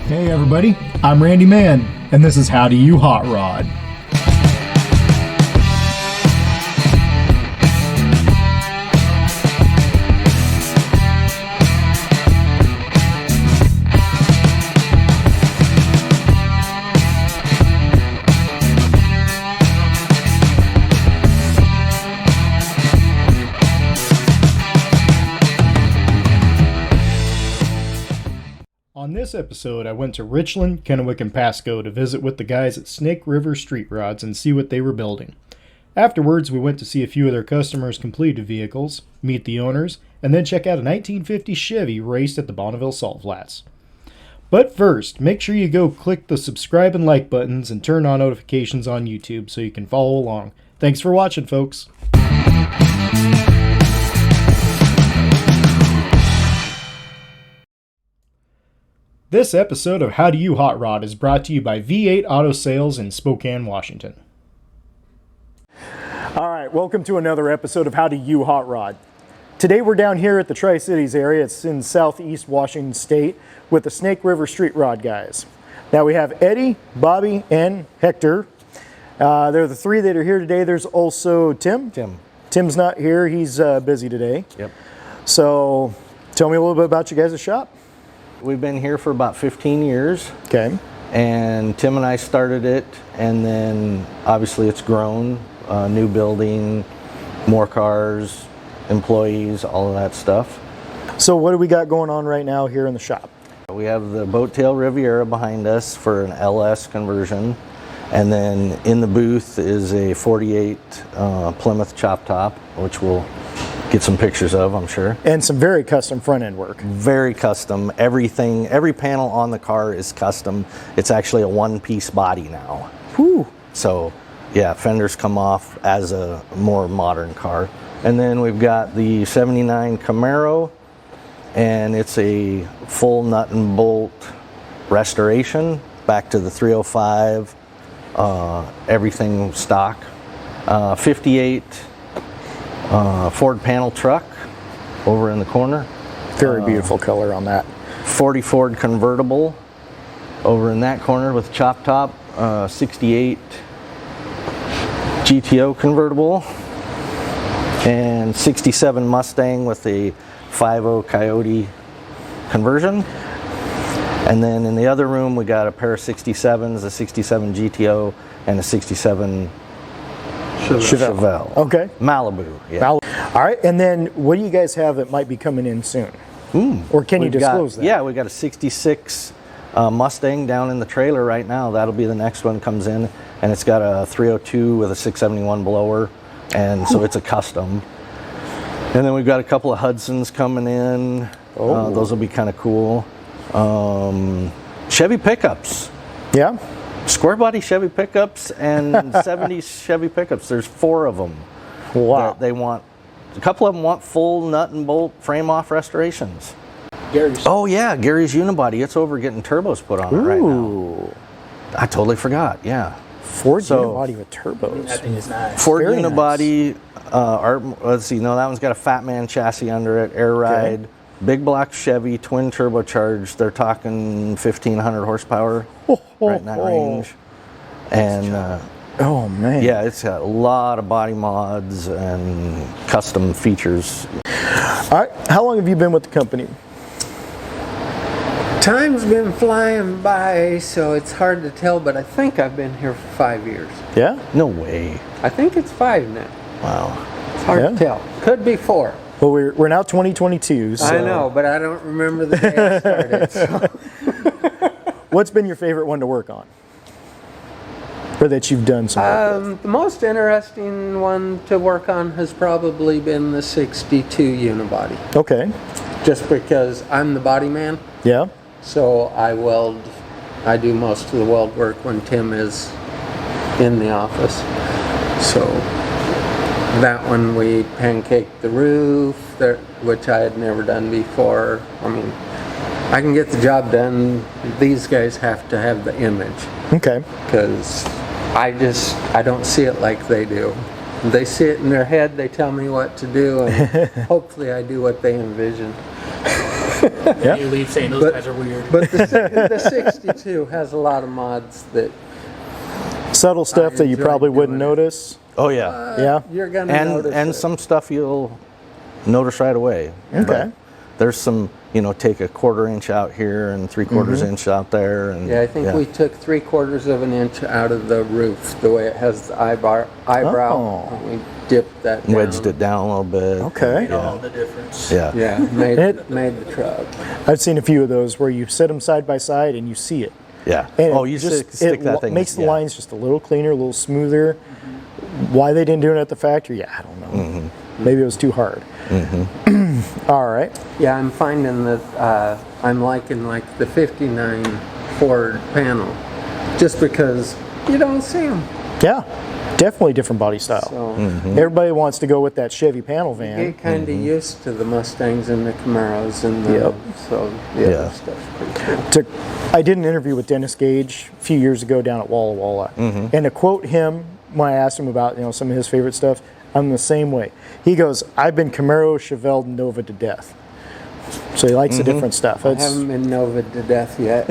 Hey everybody, I'm Randy Mann, and this is How Do You Hot Rod. On this episode, I went to Richland, Kennewick, and Pasco to visit with the guys at Snake River Street Rods and see what they were building. Afterwards, we went to see a few of their customers' completed vehicles, meet the owners, and then check out a 1950 Chevy raced at the Bonneville Salt Flats. But first, make sure you go click the subscribe and like buttons and turn on notifications on YouTube so you can follow along. Thanks for watching, folks. This episode of How Do You Hot Rod is brought to you by V8 Auto Sales in Spokane, Washington. All right, welcome to another episode of How Do You Hot Rod. Today we're down here at the Tri-Cities area. It's in southeast Washington State with the Snake River Street Rod guys. Now we have Eddie, Bobby, and Hector. They're the three that are here today. There's also Tim. Tim's not here. He's busy today. Yep. So tell me a little bit about you guys' shop. We've been here for about 15 years. Okay. And Tim and I started it, and then obviously it's grown. New building, more cars, employees, all of that stuff. So what do we got going on right now here in the shop? We have the Boat Tail Riviera behind us for an LS conversion. And then in the booth is a 48 Plymouth chop top, which we'll get some pictures of, I'm sure. And some very custom front end work. Very custom. Everything, every panel on the car is custom. It's actually a one-piece body now. Whew. So, yeah, fenders come off as a more modern car. And then we've got the 79 Camaro, and it's a full nut and bolt restoration back to the 305, everything stock. 58 Ford panel truck over in the corner. Very beautiful color on that. 40 Ford convertible over in that corner with chop top. 68 GTO convertible. And 67 Mustang with a 5.0 Coyote conversion. And then in the other room we got a pair of 67s, a 67 GTO and a 67 Chevelle. Okay. Malibu. Yeah. All right, and then what do you guys have that might be coming in soon? Or can you disclose that? Yeah, we got a 66 Mustang down in the trailer right now. That'll be the next one comes in, and it's got a 302 with a 671 blower, and so it's a custom. And then we've got a couple of Hudsons coming in. Those will be kind of cool. Chevy pickups. Yeah. Square body Chevy pickups and 70s Chevy pickups. There's 4 of them. Wow. They want, a couple of them want full nut and bolt frame off restorations. Gary's. Oh yeah, Gary's unibody. It's over getting turbos put on it right now. I totally forgot. Yeah. Ford unibody with turbos. I think it's nice. Ford Very unibody. Let's see. No, that one's got a Fat Man chassis under it. Air ride. Okay. Big block Chevy, twin turbocharged. They're talking 1,500 horsepower right in that range. And oh man. yeah, it's got a lot of body mods and custom features. All right. How long have you been with the company? Time's been flying by, so it's hard to tell, but I think I've been here for 5 years. Yeah. No way. I think it's 5 now. Wow. It's hard to tell. Could be 4. Well, we're now 2022. So. I know, but I don't remember the day I started. So. What's been your favorite one to work on? Or that you've done some work with? The most interesting one to work on has probably been the 62 unibody. Okay. Just because I'm the body man. Yeah. So I do most of the weld work when Tim is in the office. So that one we pancaked the roof, which I had never done before. I mean, I can get the job done. These guys have to have the image. Okay. Because I don't see it like they do. They see it in their head, they tell me what to do, and hopefully I do what they envision. Yeah. You leave saying those But- guys are weird. But the 62 has a lot of mods that Subtle stuff that you enjoy probably wouldn't doing it. notice. Oh yeah. Yeah. you're gonna And notice and it. some stuff you'll notice right away. Okay. But there's some, take a 1/4 inch out here and 3/4 inch out there, and Yeah, I think we took 3/4 of an inch out of the roof, the way it has the eyebrow. Oh. And we dipped that down. wedged it down a little bit. Okay. Made all the difference. Yeah. Yeah, made the truck. I've seen a few of those where you set them side by side and you see it. Yeah. And Oh, it you just, stick that thing. makes the yeah. lines just a little cleaner, a little smoother. Why they didn't do it at the factory, I don't know. Maybe it was too hard. All right. Yeah, I'm finding that I'm liking like the 59 Ford panel, just because you don't see them. Yeah, definitely different body style. So Everybody wants to go with that Chevy panel you van. get kind of used to the Mustangs and the Camaros and the Yep. so the Yeah. other stuff's pretty cool. I did an interview with Dennis Gage a few years ago down at Walla Walla, and to quote him when I asked him about some of his favorite stuff, I'm the same way. He goes, "I've been Camaro, Chevelle, Nova to death." So he likes the different stuff. I It's- haven't been Nova to death yet.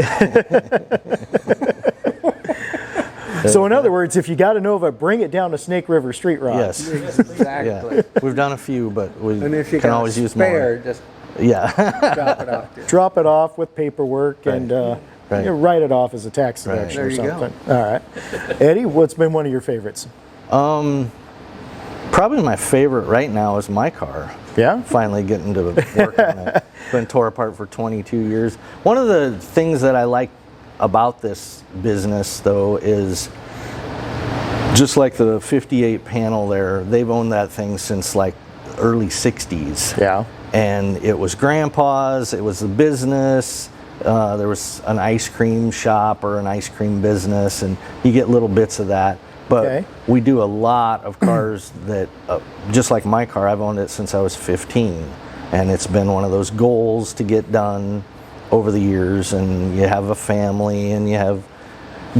so in other words, if you got a Nova, bring it down to Snake River Street Rods. Yes. Exactly. Yeah. We've done a few, but we And if you can got always a use spare, more. just Yeah. drop it off. Dude. Drop it off with paperwork and Right. write it off as a tax deduction There or you go. something. All right. Eddie, what's been one of your favorites? Probably my favorite right now is my car. Yeah? Finally getting to work on it. Been tore apart for 22 years. One of the things that I like about this business, though, is just like the 58 panel there, they've owned that thing since like early 60s. Yeah. And it was grandpa's, it was a business, there was an ice cream shop or an ice cream business, and you get little bits of that. But Okay. we do a lot of cars that, just like my car, I've owned it since I was 15. And it's been one of those goals to get done over the years, and you have a family and you have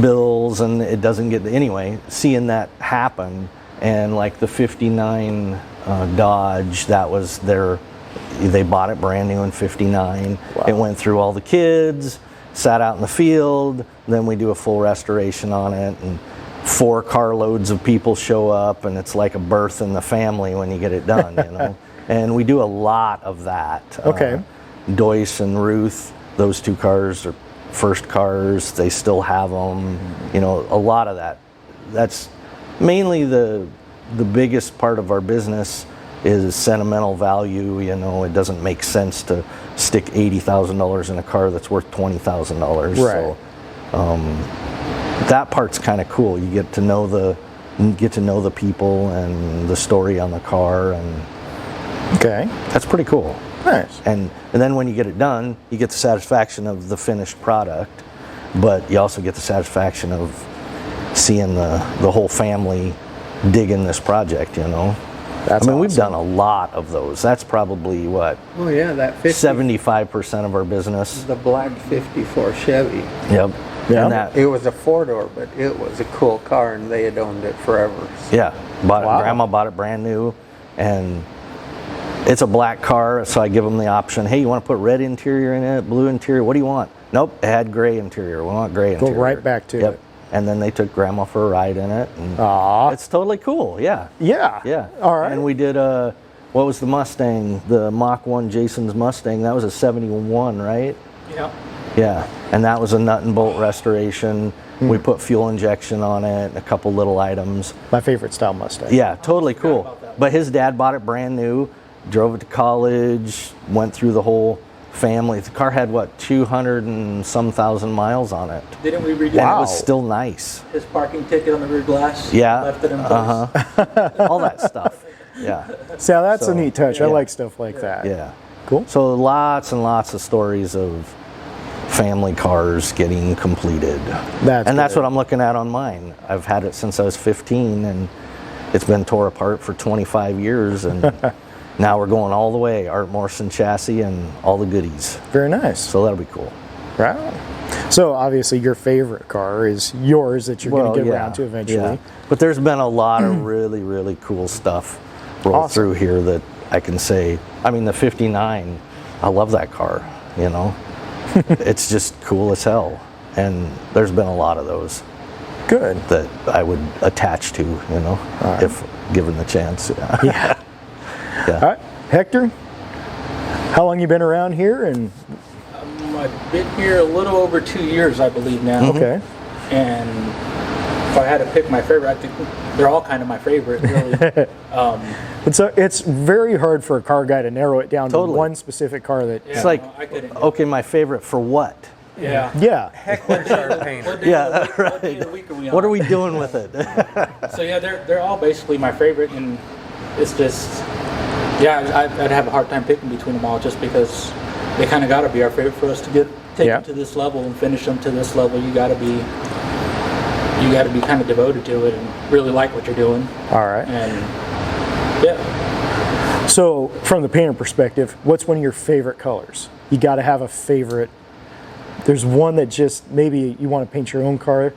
bills, and it doesn't get, anyway, seeing that happen. And like the 59 Dodge, that was they bought it brand new in 59. Wow. It went through all the kids, sat out in the field, then we do a full restoration on it, and 4 carloads of people show up, and it's like a birth in the family when you get it done, And we do a lot of that. Okay. Doyce and Ruth, those 2 cars are first cars. They still have them. A lot of that. That's mainly the biggest part of our business is sentimental value. It doesn't make sense to stick $80,000 in a car that's worth $20,000. Right. So that part's kind of cool. You get to know the people and the story on the car, and Okay. that's pretty cool. Nice. And then when you get it done, you get the satisfaction of the finished product, but you also get the satisfaction of seeing the whole family digging this project, That's we've awesome. done a lot of those. That's probably what, Oh yeah, that 50, 75% of our business. the black 54 Chevy. Yep. Yeah. And that, It was a 4-door, but it was a cool car, and they had owned it forever. yeah, Wow. Grandma bought it brand new, and it's a black car, so I give them the option, hey, you want to put red interior in it, blue interior, what do you want? Nope, it had gray interior. We want gray Go interior. right back to it. And then they took Grandma for a ride in it. And Aw. it's totally cool, yeah. Yeah. Yeah. All right. And we did what was the Mustang? The Mach 1 Jason's Mustang. That was a 71, right? Yeah. Yeah. And that was a nut and bolt restoration. We put fuel injection on it and a couple little items. My favorite style Mustang. Yeah, totally cool. about that. But his dad bought it brand new, drove it to college, went through the whole family. The car had, 200 and some thousand miles on it. Didn't we redo And it Wow. was still nice. his parking ticket on the rear glass? Yeah. Left it in place. All that stuff. Yeah. See, now that's So, a neat touch. I yeah. like stuff like that. Yeah. Cool. So lots and lots of stories of family cars getting completed. That's That's good. what I'm looking at on mine. I've had it since I was 15, and it's been tore apart for 25 years, and now we're going all the way, Art Morrison chassis and all the goodies. Very nice. So that'll be cool. Right. So obviously your favorite car is yours that you're going to get around to eventually. Yeah. But there's been a lot of really, really cool stuff roll Awesome. through here that I can say. I mean, the 59, I love that car. you know. It's just cool as hell. And there's been a lot of those Good. that I would attach to, you know, if given the chance. Yeah. Yeah. All right, Hector, how long you been around here? And I've been here a little over 2 years, I believe now. okay, And if I had to pick my favorite, I think they're all kind of my favorite, really. it's very hard for a car guy to narrow it down Totally. to one specific car that. Yeah, It's like, no, I couldn't. okay, my favorite for what? Yeah. Yeah. What's our painter? What day Yeah, of the week- what day right. of the week are we on? What are we doing with it? So yeah, they're all basically my favorite, and it's just, yeah, I'd have a hard time picking between them all, just because they kind of got to be our favorite for us to take Yeah. them to this level and finish them to this level. You got to be kind of devoted to it and really like what you're doing. All right. And yeah, So, from the painter perspective, what's one of your favorite colors? You got to have a favorite. There's one that just maybe you want to paint your own car.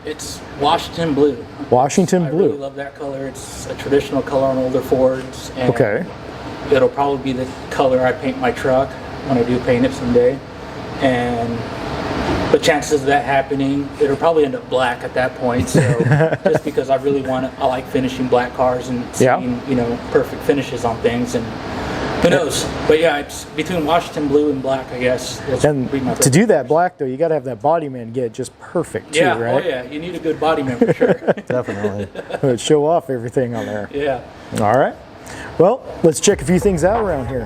it's Washington blue. Washington I blue. really love that color. It's a traditional color on older Fords. And Okay. it'll probably be the color I paint my truck when I do paint it someday. And the chances of that happening, it'll probably end up black at that point. So just because I really I like finishing black cars and Yeah. seeing, perfect finishes on things. And who knows? But yeah, it's between Washington blue and black, I guess. That's And be my to do favorite that colors. black though, you got to have that body man get it just perfect too, Yeah, right? oh yeah, you need a good body man for sure. Definitely. It'd show off everything on there. Yeah. All right. Well, let's check a few things out around here.